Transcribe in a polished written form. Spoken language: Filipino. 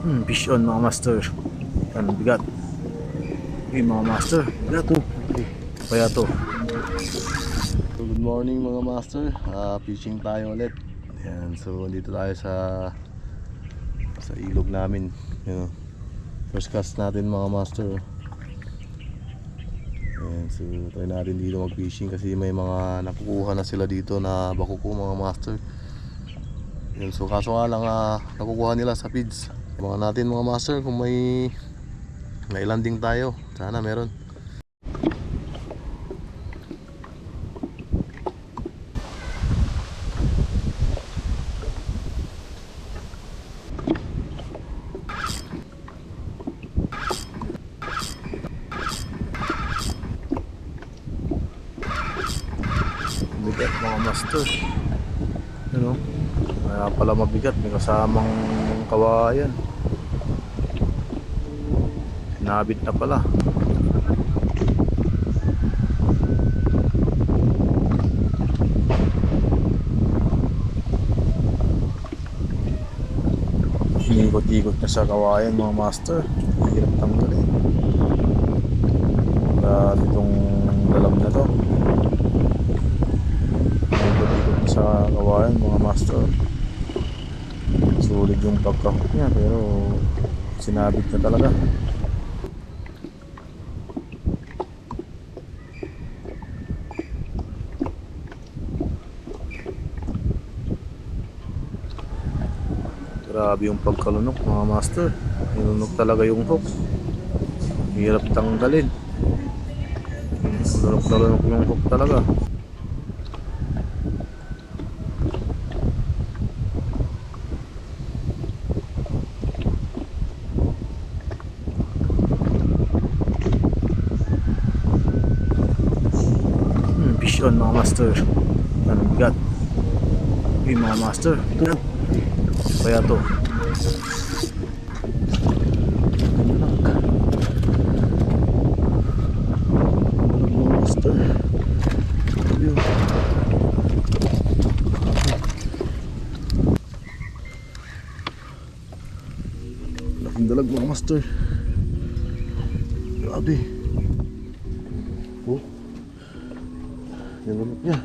Fish on mga master. Yan, bigat. Okay mga master, bigat to. Kaya to. So, good morning mga master. Fishing tayo ulit. Yan, so dito tayo sa ilog namin. You know, first cast natin mga master. Yan, so try natin dito mag fishing kasi may mga nakukuha na sila dito na bakuko mga master. Yan, so kaso nga lang nakukuha nila sa feeds. Mga natin mga master kung may landing tayo. Sana meron. Bigat mga master. You know, kaya pala mabigat, may kasamang kawayan. Nabit na pala. Ikot-ikot na sa kawayan mga master. Hirap tanggalin. Grabe itong dalag na to. Ikot-ikot na sa kawayan mga master. Sulit yung pagkahok niya pero sinabit na talaga. Grabe yung pagkalunok mga master. Nilunok talaga yung hook. Hirap tanggalin. Lunok yung hook talaga. Fish on mga master. Anong bigat. Okay mga master. Ito kaya to. Master. Laking dalag mga master. Grabe. Oh. Yung lumot niya.